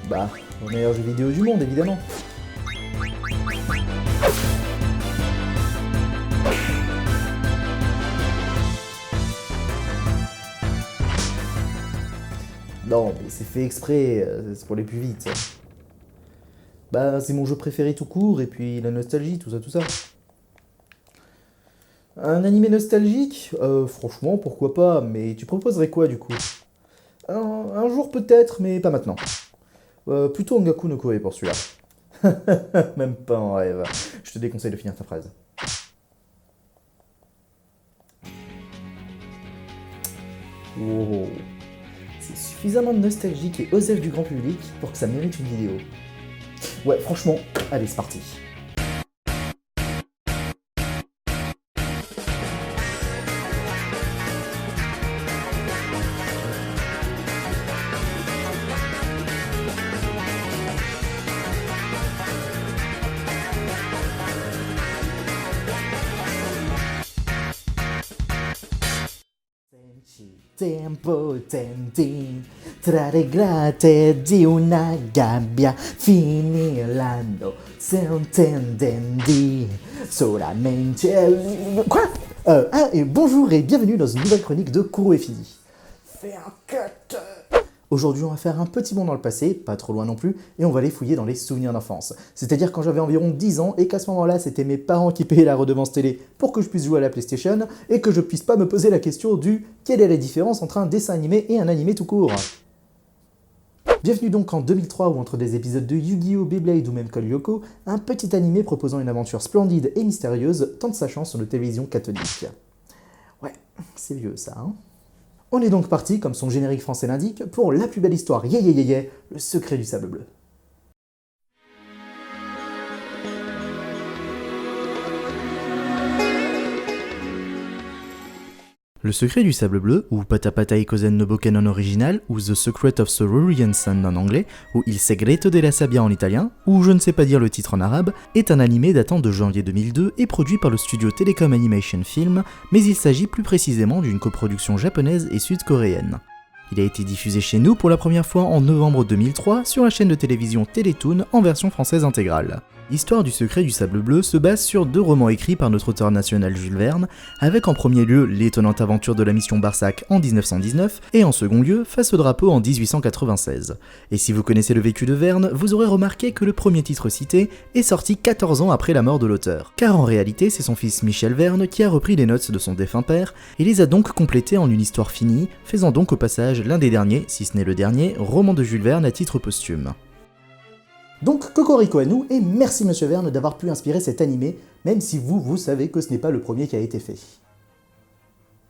Bah, au meilleur jeu vidéo du monde, évidemment. Non, mais c'est fait exprès, c'est pour aller plus vite. Bah, c'est mon jeu préféré tout court, et puis la nostalgie, tout ça, tout ça. Un animé nostalgique? Franchement, pourquoi pas, mais tu proposerais quoi du coup? Un jour peut-être, mais pas maintenant. Plutôt Ongaku no Koe pour celui-là. Même pas en rêve. Je te déconseille de finir ta phrase. Oh. C'est suffisamment nostalgique et osef du grand public pour que ça mérite une vidéo. Ouais, franchement, allez, c'est parti. Tempo tenti tra le grate di una gabbia, finì l'anno senza intendi solamente... Quoi bonjour et bienvenue dans une nouvelle chronique de Kuro et Fini. Fais un cut. Aujourd'hui, on va faire un petit bond dans le passé, pas trop loin non plus, et on va aller fouiller dans les souvenirs d'enfance. C'est-à-dire quand j'avais environ 10 ans, et qu'à ce moment-là, c'était mes parents qui payaient la redevance télé pour que je puisse jouer à la PlayStation, et que je puisse pas me poser la question du « quelle est la différence entre un dessin animé et un animé tout court ?» Bienvenue donc en 2003 où entre des épisodes de Yu-Gi-Oh!, Beyblade ou même Call Lyoko, un petit animé proposant une aventure splendide et mystérieuse tente sa chance sur nos télévisions catholiques. Ouais, c'est vieux ça, hein. On est donc parti, comme son générique français l'indique, pour la plus belle histoire, le secret du sable bleu. Le secret du sable bleu, ou Patapata Ikozen no Boken en original, ou The Secret of Cerulean Sun en anglais, ou Il Segreto della Sabbia en italien, ou je ne sais pas dire le titre en arabe, est un animé datant de janvier 2002 et produit par le studio Telecom Animation Film, mais il s'agit plus précisément d'une coproduction japonaise et sud-coréenne. Il a été diffusé chez nous pour la première fois en novembre 2003 sur la chaîne de télévision Télétoon en version française intégrale. L'histoire du secret du sable bleu se base sur 2 romans écrits par notre auteur national Jules Verne, avec en premier lieu l'étonnante aventure de la mission Barsac en 1919, et en second lieu Face au drapeau en 1896. Et si vous connaissez le vécu de Verne, vous aurez remarqué que le premier titre cité est sorti 14 ans après la mort de l'auteur. Car en réalité, c'est son fils Michel Verne qui a repris les notes de son défunt père, et les a donc complétées en une histoire finie, faisant donc au passage l'un des derniers, si ce n'est le dernier, roman de Jules Verne à titre posthume. Donc cocorico à nous, et merci Monsieur Verne d'avoir pu inspirer cet animé, même si vous savez que ce n'est pas le premier qui a été fait.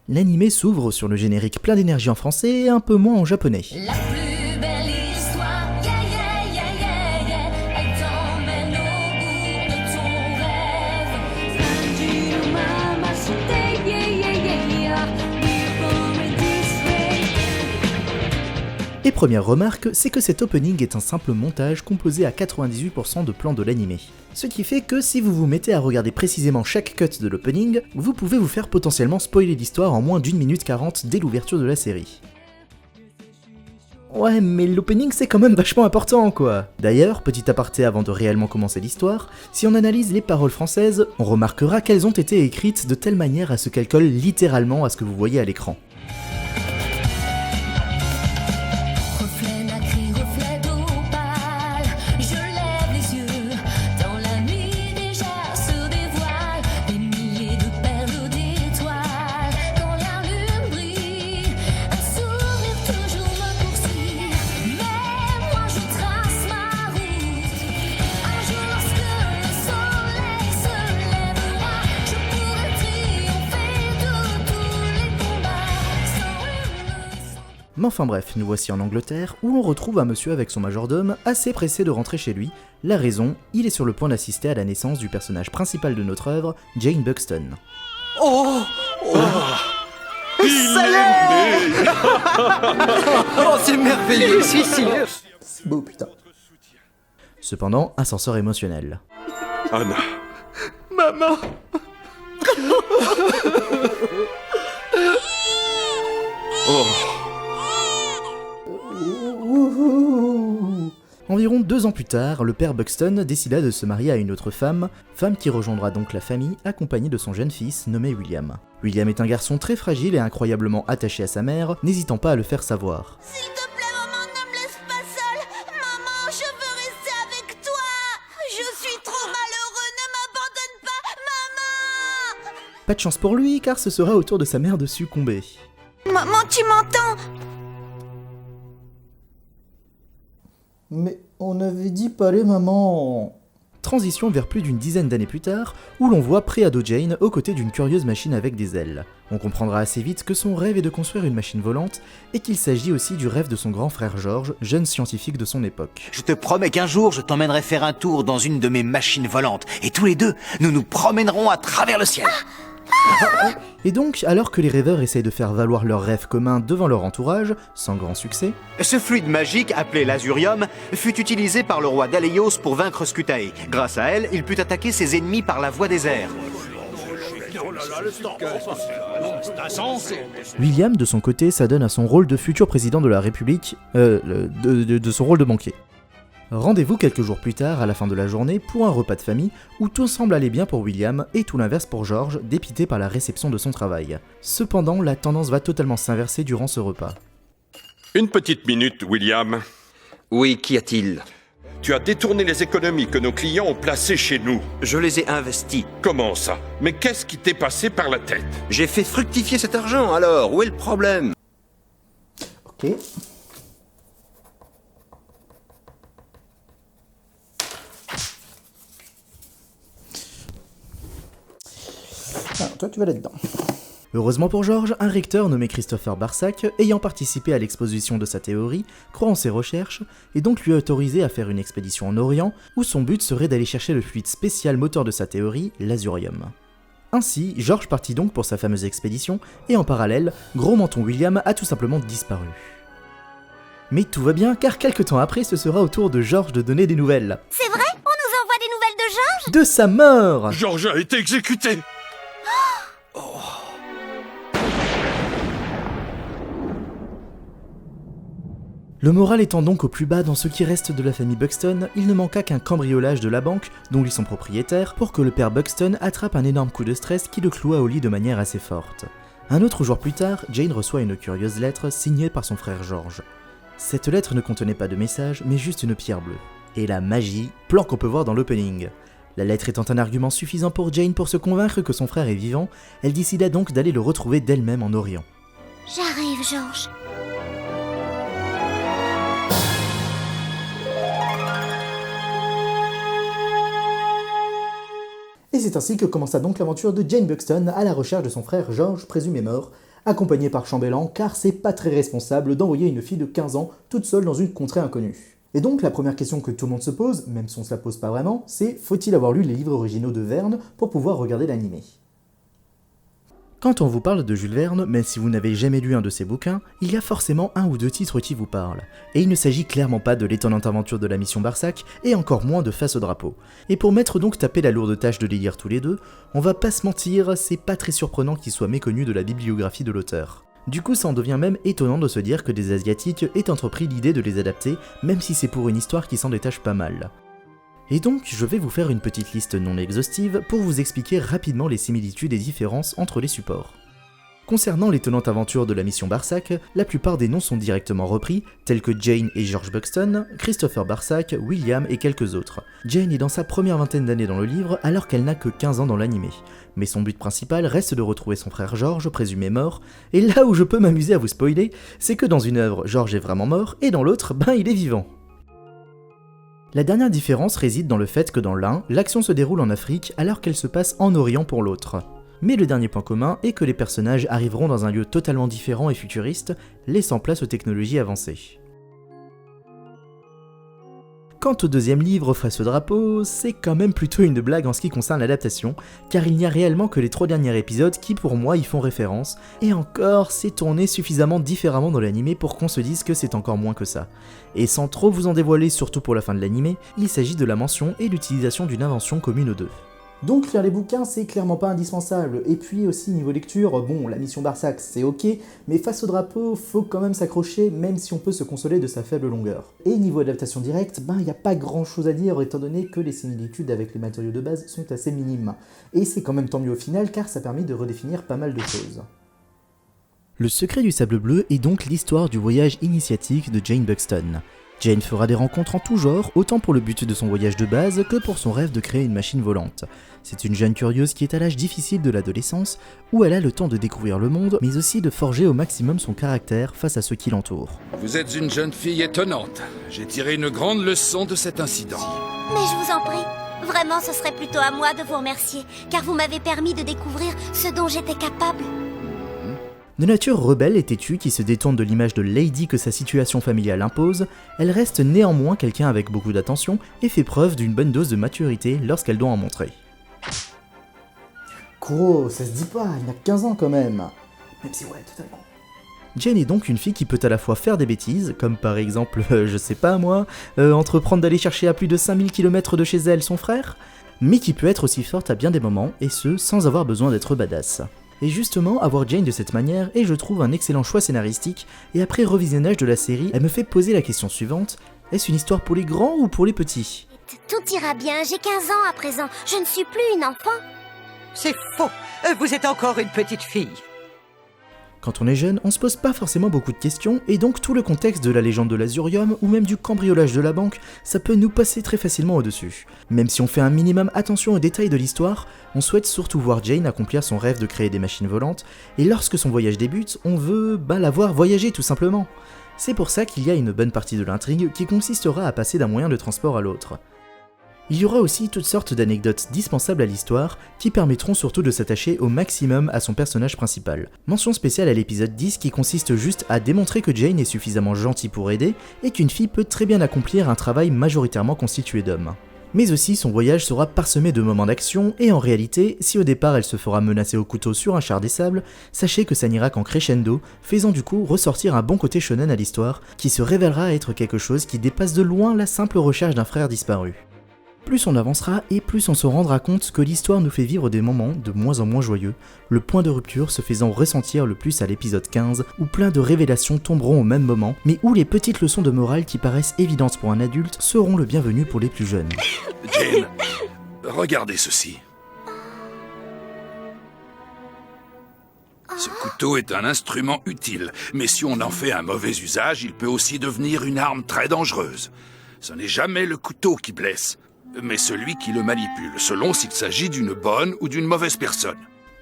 L'animé s'ouvre sur le générique plein d'énergie en français et un peu moins en japonais. La plus belle histoire, yeah, yeah, yeah, yeah, yeah. Elle t'emmène au bout de ton rêve. Sanji no mama shite, yeah, yeah, yeah, yeah. Nippon et Disney. Et première remarque, c'est que cet opening est un simple montage composé à 98% de plans de l'animé. Ce qui fait que si vous vous mettez à regarder précisément chaque cut de l'opening, vous pouvez vous faire potentiellement spoiler l'histoire en moins d'1 minute 40 dès l'ouverture de la série. Ouais, mais l'opening c'est quand même vachement important quoi. D'ailleurs, petit aparté avant de réellement commencer l'histoire, si on analyse les paroles françaises, on remarquera qu'elles ont été écrites de telle manière à ce qu'elles collent littéralement à ce que vous voyez à l'écran. Reflet nacré, reflet d'eau pâle. Je lève les yeux. Dans la nuit déjà se dévoilent des milliers de perles d'étoiles. Quand la lune brille, un sourire toujours me poursuit. Mais moi je trace ma route. Un jour lorsque le soleil se lèvera, je pourrai triompher de tous les combats sans une leçon. Mais enfin bref, nous voici en Angleterre, où l'on retrouve un monsieur avec son majordome, assez pressé de rentrer chez lui. La raison, il est sur le point d'assister à la naissance du personnage principal de notre œuvre, Jane Buxton. Oh, Ça y est. oh c'est merveilleux. Si. C'est beau putain. Cependant, ascenseur émotionnel. Anna, Maman. oh, Environ 2 ans plus tard, le père Buxton décida de se marier à une autre femme qui rejoindra donc la famille accompagnée de son jeune fils nommé William. William est un garçon très fragile et incroyablement attaché à sa mère, n'hésitant pas à le faire savoir. S'il te plaît, maman, ne me laisse pas seule. Maman, je veux rester avec toi. Je suis trop malheureux, ne m'abandonne pas, maman. Pas de chance pour lui, car ce sera au tour de sa mère de succomber. Maman, tu m'entends? Mais on avait dit pas les mamans. Transition vers plus d'une dizaine d'années plus tard, où l'on voit pré-ado Jane aux côtés d'une curieuse machine avec des ailes. On comprendra assez vite que son rêve est de construire une machine volante, et qu'il s'agit aussi du rêve de son grand frère George, jeune scientifique de son époque. Je te promets qu'un jour, je t'emmènerai faire un tour dans une de mes machines volantes, et tous les deux, nous nous promènerons à travers le ciel. Et donc, alors que les rêveurs essayent de faire valoir leurs rêves communs devant leur entourage, sans grand succès, Ce fluide magique, appelé l'Azurium, fut utilisé par le roi Daleios pour vaincre Scutae. Grâce à elle, il put attaquer ses ennemis par la voie des airs. William, de son côté, s'adonne à son rôle de futur président de la République, de son rôle de banquier. Rendez-vous quelques jours plus tard, à la fin de la journée, pour un repas de famille où tout semble aller bien pour William et tout l'inverse pour George, dépité par la réception de son travail. Cependant, la tendance va totalement s'inverser durant ce repas. Une petite minute, William. Oui, qu'y a-t-il? Tu as détourné les économies que nos clients ont placées chez nous. Je les ai investis. Comment ça? Mais qu'est-ce qui t'est passé par la tête? J'ai fait fructifier cet argent, alors où est le problème? Ok. Ah, toi tu vas là-dedans. Heureusement pour George, un recteur nommé Christopher Barsac, ayant participé à l'exposition de sa théorie, croit en ses recherches, et donc lui a autorisé à faire une expédition en Orient, où son but serait d'aller chercher le fluide spécial moteur de sa théorie, l'Azurium. Ainsi, George partit donc pour sa fameuse expédition, et en parallèle, Gros Menton William a tout simplement disparu. Mais tout va bien, car quelques temps après, ce sera au tour de George de donner des nouvelles. C'est vrai? On nous envoie des nouvelles de George? De sa mort! George a été exécuté. Le moral étant donc au plus bas dans ce qui reste de la famille Buxton, il ne manqua qu'un cambriolage de la banque, dont ils sont propriétaires, pour que le père Buxton attrape un énorme coup de stress qui le cloua au lit de manière assez forte. Un autre jour plus tard, Jane reçoit une curieuse lettre signée par son frère George. Cette lettre ne contenait pas de message, mais juste une pierre bleue. Et la magie, plan qu'on peut voir dans l'opening. La lettre étant un argument suffisant pour Jane pour se convaincre que son frère est vivant, elle décida donc d'aller le retrouver d'elle-même en Orient. J'arrive, George. Et c'est ainsi que commença donc l'aventure de Jane Buxton à la recherche de son frère George, présumé mort, accompagné par chambellan, car c'est pas très responsable d'envoyer une fille de 15 ans toute seule dans une contrée inconnue. Et donc la première question que tout le monde se pose, même si on se la pose pas vraiment, c'est faut-il avoir lu les livres originaux de Verne pour pouvoir regarder l'animé? Quand on vous parle de Jules Verne, même si vous n'avez jamais lu un de ses bouquins, il y a forcément un ou deux titres qui vous parlent. Et il ne s'agit clairement pas de l'étonnante aventure de la mission Barsac, et encore moins de Face au drapeau. Et pour m'être donc tapé la lourde tâche de les lire tous les deux, on va pas se mentir, c'est pas très surprenant qu'ils soient méconnus de la bibliographie de l'auteur. Du coup, ça en devient même étonnant de se dire que des Asiatiques aient entrepris l'idée de les adapter, même si c'est pour une histoire qui s'en détache pas mal. Et donc, je vais vous faire une petite liste non exhaustive pour vous expliquer rapidement les similitudes et différences entre les supports. Concernant l'étonnante aventure de la mission Barsac, la plupart des noms sont directement repris, tels que Jane et George Buxton, Christopher Barsac, William et quelques autres. Jane est dans sa première vingtaine d'années dans le livre alors qu'elle n'a que 15 ans dans l'animé. Mais son but principal reste de retrouver son frère George, présumé mort, et là où je peux m'amuser à vous spoiler, c'est que dans une œuvre, George est vraiment mort, et dans l'autre, il est vivant. La dernière différence réside dans le fait que dans l'un, l'action se déroule en Afrique alors qu'elle se passe en Orient pour l'autre. Mais le dernier point commun est que les personnages arriveront dans un lieu totalement différent et futuriste, laissant place aux technologies avancées. Quant au deuxième livre, Face au drapeau, c'est quand même plutôt une blague en ce qui concerne l'adaptation, car il n'y a réellement que les 3 derniers épisodes qui pour moi y font référence, et encore, c'est tourné suffisamment différemment dans l'animé pour qu'on se dise que c'est encore moins que ça. Et sans trop vous en dévoiler, surtout pour la fin de l'animé, il s'agit de la mention et l'utilisation d'une invention commune aux deux. Donc lire les bouquins c'est clairement pas indispensable, et puis aussi niveau lecture, bon la mission Barsac c'est ok, mais face au drapeau faut quand même s'accrocher même si on peut se consoler de sa faible longueur. Et niveau adaptation directe, y a pas grand chose à dire étant donné que les similitudes avec les matériaux de base sont assez minimes. Et c'est quand même tant mieux au final car ça permet de redéfinir pas mal de choses. Le secret du sable bleu est donc l'histoire du voyage initiatique de Jane Buxton. Jane fera des rencontres en tout genre, autant pour le but de son voyage de base que pour son rêve de créer une machine volante. C'est une jeune curieuse qui est à l'âge difficile de l'adolescence, où elle a le temps de découvrir le monde, mais aussi de forger au maximum son caractère face à ceux qui l'entourent. Vous êtes une jeune fille étonnante. J'ai tiré une grande leçon de cet incident. Mais je vous en prie, vraiment ce serait plutôt à moi de vous remercier, car vous m'avez permis de découvrir ce dont j'étais capable. De nature rebelle et têtue qui se détourne de l'image de Lady que sa situation familiale impose, elle reste néanmoins quelqu'un avec beaucoup d'attention et fait preuve d'une bonne dose de maturité lorsqu'elle doit en montrer. Kuro, ça se dit pas, il n'a 15 ans quand même. Même si ouais, totalement. Jane est donc une fille qui peut à la fois faire des bêtises, comme par exemple, je sais pas moi, entreprendre d'aller chercher à plus de 5000 km de chez elle son frère, mais qui peut être aussi forte à bien des moments, et ce, sans avoir besoin d'être badass. Et justement, avoir Jane de cette manière est, je trouve, un excellent choix scénaristique, et après revisionnage de la série, elle me fait poser la question suivante, est-ce une histoire pour les grands ou pour les petits ? Tout ira bien, j'ai 15 ans à présent, je ne suis plus une enfant. C'est faux. Vous êtes encore une petite fille. Quand on est jeune, on se pose pas forcément beaucoup de questions, et donc tout le contexte de la légende de l'Azurium, ou même du cambriolage de la banque, ça peut nous passer très facilement au-dessus. Même si on fait un minimum attention aux détails de l'histoire, on souhaite surtout voir Jane accomplir son rêve de créer des machines volantes, et lorsque son voyage débute, on veut la voir voyager tout simplement. C'est pour ça qu'il y a une bonne partie de l'intrigue qui consistera à passer d'un moyen de transport à l'autre. Il y aura aussi toutes sortes d'anecdotes dispensables à l'histoire qui permettront surtout de s'attacher au maximum à son personnage principal. Mention spéciale à l'épisode 10 qui consiste juste à démontrer que Jane est suffisamment gentille pour aider et qu'une fille peut très bien accomplir un travail majoritairement constitué d'hommes. Mais aussi son voyage sera parsemé de moments d'action et en réalité, si au départ elle se fera menacer au couteau sur un char des sables, sachez que ça n'ira qu'en crescendo, faisant du coup ressortir un bon côté shonen à l'histoire qui se révélera être quelque chose qui dépasse de loin la simple recherche d'un frère disparu. Plus on avancera et plus on se rendra compte que l'histoire nous fait vivre des moments de moins en moins joyeux, le point de rupture se faisant ressentir le plus à l'épisode 15, où plein de révélations tomberont au même moment, mais où les petites leçons de morale qui paraissent évidentes pour un adulte seront le bienvenu pour les plus jeunes. Jane, regardez ceci. Ce couteau est un instrument utile, mais si on en fait un mauvais usage, il peut aussi devenir une arme très dangereuse. Ce n'est jamais le couteau qui blesse, mais celui qui le manipule, selon s'il s'agit d'une bonne ou d'une mauvaise personne.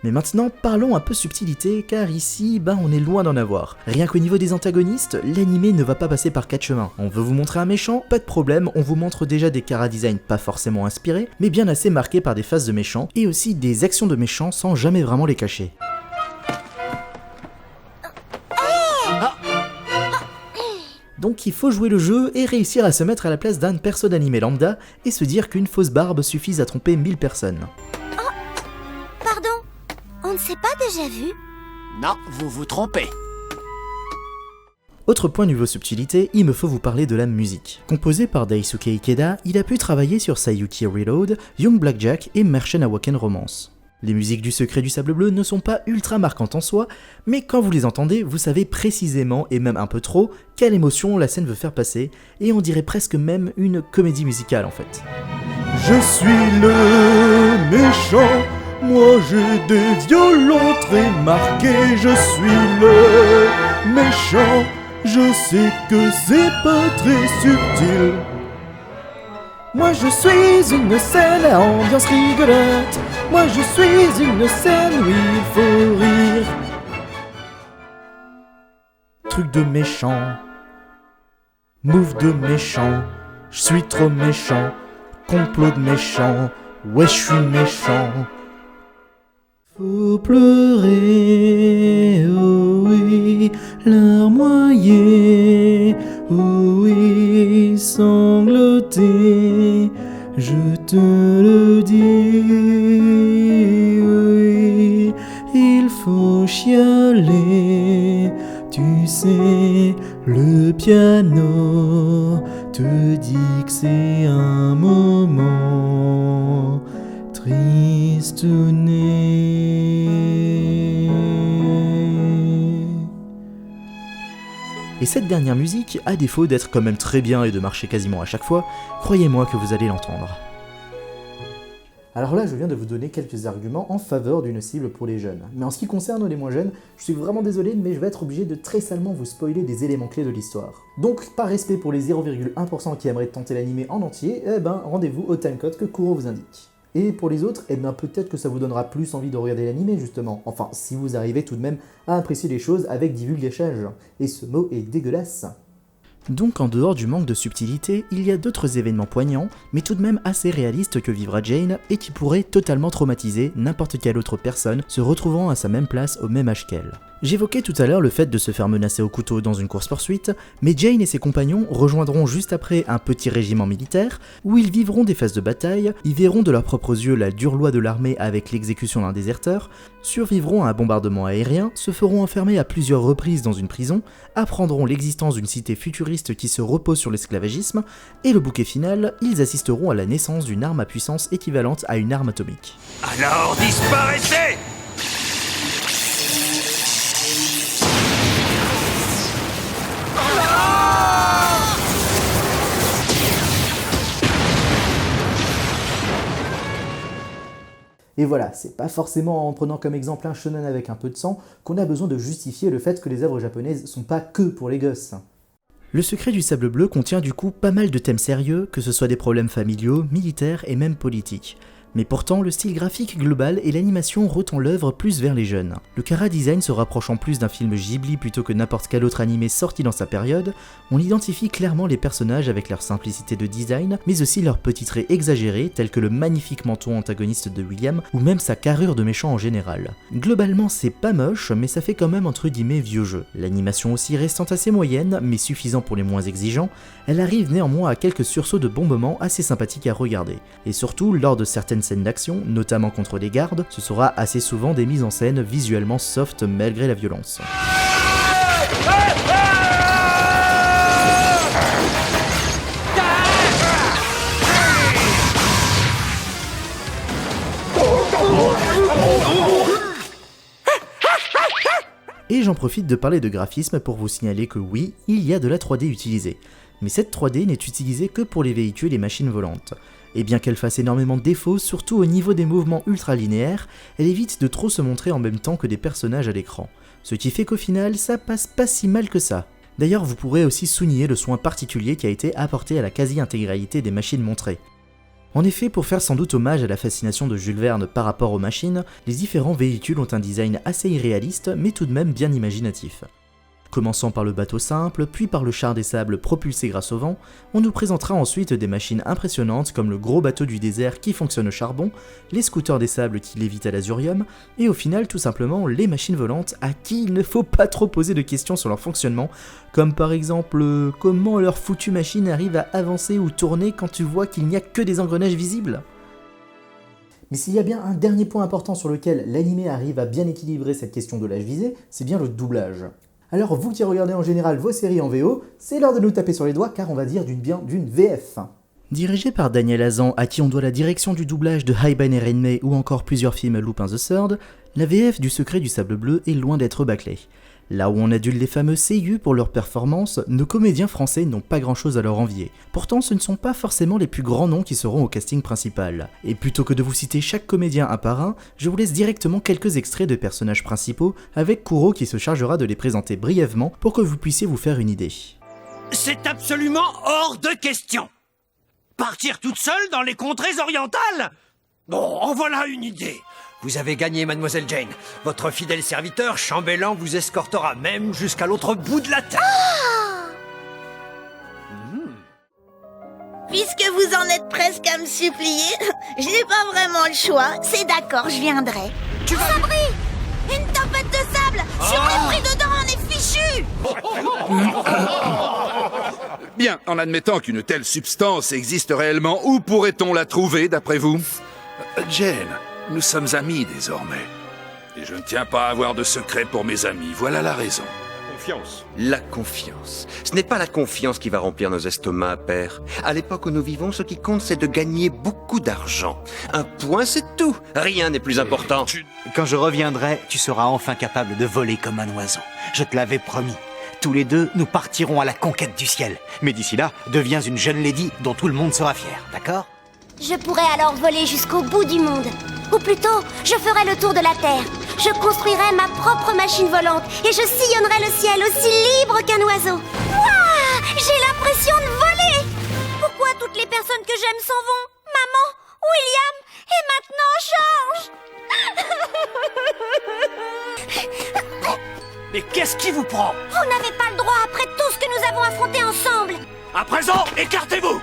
Mais maintenant, parlons un peu subtilité, car ici, on est loin d'en avoir. Rien qu'au niveau des antagonistes, l'anime ne va pas passer par 4 chemins. On veut vous montrer un méchant, pas de problème, on vous montre déjà des chara-design pas forcément inspirés, mais bien assez marqués par des phases de méchants, et aussi des actions de méchants sans jamais vraiment les cacher. Donc il faut jouer le jeu et réussir à se mettre à la place d'un perso d'anime lambda et se dire qu'une fausse barbe suffise à tromper 1000 personnes. Pardon, on ne s'est pas déjà vu? Non, vous vous trompez. Autre point niveau subtilité, il me faut vous parler de la musique. Composé par Daisuke Ikeda, il a pu travailler sur Sayuki Reload, Young Blackjack et Merchant Awaken Romance. Les musiques du Secret du Sable Bleu ne sont pas ultra marquantes en soi, mais quand vous les entendez, vous savez précisément, et même un peu trop, quelle émotion la scène veut faire passer, et on dirait presque même une comédie musicale en fait. Je suis le méchant, moi j'ai des violons très marqués, je suis le méchant, je sais que c'est pas très subtil. Moi je suis une scène à ambiance rigolote. Moi je suis une scène où il faut rire. Truc de méchant. Move de méchant. Je suis trop méchant. Complot de méchant. Ouais je suis méchant. Faut pleurer, oh oui, larmoyer, oh oui, sangloter, je te le dis, oui, il faut chialer, tu sais, le piano te dit que c'est un moment Triste nez. Et cette dernière musique, à défaut d'être quand même très bien et de marcher quasiment à chaque fois, croyez-moi que vous allez l'entendre. Alors là, je viens de vous donner quelques arguments en faveur d'une cible pour les jeunes. Mais en ce qui concerne les moins jeunes, je suis vraiment désolé, mais je vais être obligé de très salement vous spoiler des éléments clés de l'histoire. Donc, par respect pour les 0,1% qui aimeraient tenter l'anime en entier, rendez-vous au timecode que Kuro vous indique. Et pour les autres, peut-être que ça vous donnera plus envie de regarder l'anime justement. Enfin, si vous arrivez tout de même à apprécier les choses avec divulgachage. Et ce mot est dégueulasse. Donc en dehors du manque de subtilité, il y a d'autres événements poignants, mais tout de même assez réalistes que vivra Jane, et qui pourraient totalement traumatiser n'importe quelle autre personne se retrouvant à sa même place au même âge qu'elle. J'évoquais tout à l'heure le fait de se faire menacer au couteau dans une course-poursuite, mais Jane et ses compagnons rejoindront juste après un petit régiment militaire, où ils vivront des phases de bataille, y verront de leurs propres yeux la dure loi de l'armée avec l'exécution d'un déserteur, survivront à un bombardement aérien, se feront enfermer à plusieurs reprises dans une prison, apprendront l'existence d'une cité futuriste qui se repose sur l'esclavagisme, et le bouquet final, ils assisteront à la naissance d'une arme à puissance équivalente à une arme atomique. Alors disparaissez! Et voilà, c'est pas forcément en prenant comme exemple un shonen avec un peu de sang qu'on a besoin de justifier le fait que les œuvres japonaises sont pas que pour les gosses. Le secret du sable bleu contient du coup pas mal de thèmes sérieux, que ce soit des problèmes familiaux, militaires et même politiques. Mais pourtant, le style graphique global et l'animation retend l'œuvre plus vers les jeunes. Le chara-design se rapprochant plus d'un film Ghibli plutôt que n'importe quel autre animé sorti dans sa période, on identifie clairement les personnages avec leur simplicité de design, mais aussi leurs petits traits exagérés tels que le magnifique menton antagoniste de William ou même sa carrure de méchant en général. Globalement, c'est pas moche, mais ça fait quand même entre guillemets vieux jeu. L'animation aussi restant assez moyenne, mais suffisant pour les moins exigeants, elle arrive néanmoins à quelques sursauts de bons moments assez sympathiques à regarder. Et surtout, lors de certaines scènes d'action, notamment contre les gardes, ce sera assez souvent des mises en scène visuellement soft malgré la violence. Et j'en profite de parler de graphisme pour vous signaler que oui, il y a de la 3D utilisée. Mais cette 3D n'est utilisée que pour les véhicules et machines volantes. Et bien qu'elle fasse énormément de défauts, surtout au niveau des mouvements ultra linéaires, elle évite de trop se montrer en même temps que des personnages à l'écran. Ce qui fait qu'au final, ça passe pas si mal que ça. D'ailleurs, vous pourrez aussi souligner le soin particulier qui a été apporté à la quasi-intégralité des machines montrées. En effet, pour faire sans doute hommage à la fascination de Jules Verne par rapport aux machines, les différents véhicules ont un design assez irréaliste, mais tout de même bien imaginatif. Commençant par le bateau simple, puis par le char des sables propulsé grâce au vent, on nous présentera ensuite des machines impressionnantes comme le gros bateau du désert qui fonctionne au charbon, les scooters des sables qui lévitent à l'azurium, et au final tout simplement les machines volantes à qui il ne faut pas trop poser de questions sur leur fonctionnement, comme par exemple comment leur foutue machine arrive à avancer ou tourner quand tu vois qu'il n'y a que des engrenages visibles. Mais s'il y a bien un dernier point important sur lequel l'anime arrive à bien équilibrer cette question de l'âge visé, c'est bien le doublage. Alors vous qui regardez en général vos séries en VO, c'est l'heure de nous taper sur les doigts car on va dire d'une VF. Dirigé par Daniel Hazan, à qui on doit la direction du doublage de Haiban et Renmei ou encore plusieurs films Lupin the Third, la VF du Secret du Sable Bleu est loin d'être bâclée. Là où on adule les fameux seiyuu pour leur performance, nos comédiens français n'ont pas grand chose à leur envier. Pourtant ce ne sont pas forcément les plus grands noms qui seront au casting principal. Et plutôt que de vous citer chaque comédien un par un, je vous laisse directement quelques extraits de personnages principaux, avec Kuro qui se chargera de les présenter brièvement pour que vous puissiez vous faire une idée. C'est absolument hors de question. Partir toute seule dans les contrées orientales? Bon, en voilà une idée. Vous avez gagné, mademoiselle Jane. Votre fidèle serviteur, chambellan, vous escortera même jusqu'à l'autre bout de la terre. Puisque vous en êtes presque à me supplier, je n'ai pas vraiment le choix. C'est d'accord, je viendrai. Tu vas... Sabri! Une tempête de sable! Si on est pris dedans, on est fichu! Bien, en admettant qu'une telle substance existe réellement, où pourrait-on la trouver, d'après vous? Jane, nous sommes amis désormais. Et je ne tiens pas à avoir de secret pour mes amis, voilà la raison. confiance. La confiance. Ce n'est pas la confiance qui va remplir nos estomacs, père. À l'époque où nous vivons, ce qui compte, c'est de gagner beaucoup d'argent. Un point, c'est tout. Rien n'est plus important. Quand je reviendrai, tu seras enfin capable de voler comme un oiseau. Je te l'avais promis. Tous les deux, nous partirons à la conquête du ciel. Mais d'ici là, deviens une jeune lady dont tout le monde sera fier, d'accord? Je pourrais alors voler jusqu'au bout du monde. Ou plutôt, je ferai le tour de la Terre. Je construirai ma propre machine volante et je sillonnerai le ciel aussi libre qu'un oiseau. Waouh! J'ai l'impression de voler! Pourquoi toutes les personnes que j'aime s'en vont? Maman, William et maintenant George! Mais qu'est-ce qui vous prend? Vous n'avez pas le droit après tout ce que nous avons affronté ensemble! À présent, écartez-vous!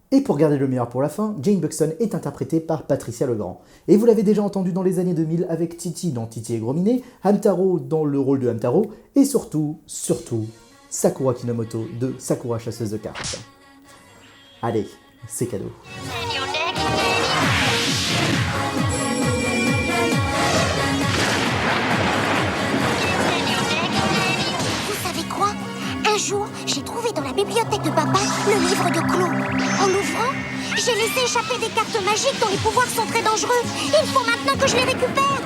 Et pour garder le meilleur pour la fin, Jane Buxton est interprétée par Patricia Legrand. Et vous l'avez déjà entendu dans les années 2000 avec Titi dans Titi et Gros-Minet, Hamtaro dans le rôle de Hamtaro, et surtout, Sakura Kinomoto de Sakura Chasseuse de cartes. Allez, c'est cadeau. Vous savez quoi? Un jour, j'ai trouvé dans la bibliothèque de papa le livre de Clos. En l'ouvrant, j'ai laissé échapper des cartes magiques dont les pouvoirs sont très dangereux. Il faut maintenant que je les récupère.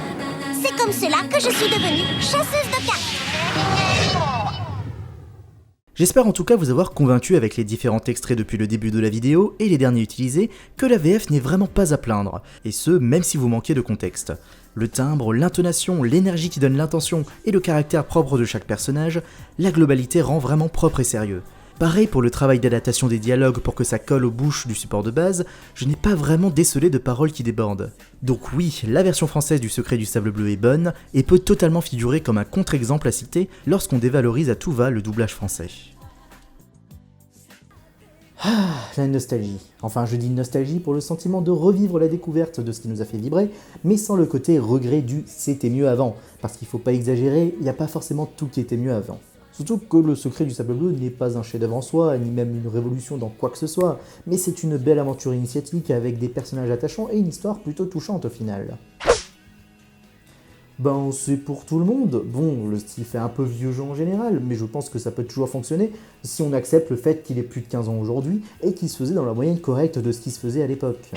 C'est comme cela que je suis devenue chasseuse de cartes. J'espère en tout cas vous avoir convaincu avec les différents extraits depuis le début de la vidéo et les derniers utilisés que la VF n'est vraiment pas à plaindre, et ce même si vous manquez de contexte. Le timbre, l'intonation, l'énergie qui donne l'intention et le caractère propre de chaque personnage, la globalité rend vraiment propre et sérieux. Pareil pour le travail d'adaptation des dialogues pour que ça colle aux bouches du support de base, je n'ai pas vraiment décelé de paroles qui débordent. Donc oui, la version française du Secret du Sable Bleu est bonne, et peut totalement figurer comme un contre-exemple à citer lorsqu'on dévalorise à tout va le doublage français. Ah, la nostalgie. Enfin, je dis nostalgie pour le sentiment de revivre la découverte de ce qui nous a fait vibrer, mais sans le côté regret du « c'était mieux avant », parce qu'il faut pas exagérer, il n'y a pas forcément tout qui était mieux avant. Surtout que le Secret du Sable Bleu n'est pas un chef-d'œuvre en soi, ni même une révolution dans quoi que ce soit, mais c'est une belle aventure initiatique avec des personnages attachants et une histoire plutôt touchante au final. Ben c'est pour tout le monde. Bon, le style fait un peu vieux jeu en général, mais je pense que ça peut toujours fonctionner si on accepte le fait qu'il ait plus de 15 ans aujourd'hui et qu'il se faisait dans la moyenne correcte de ce qui se faisait à l'époque.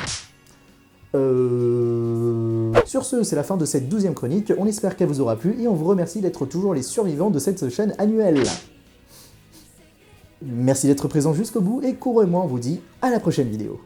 Sur ce, c'est la fin de cette 12e chronique, on espère qu'elle vous aura plu et on vous remercie d'être toujours les survivants de cette chaîne annuelle. Merci d'être présent jusqu'au bout et Kuro et moi on vous dit à la prochaine vidéo.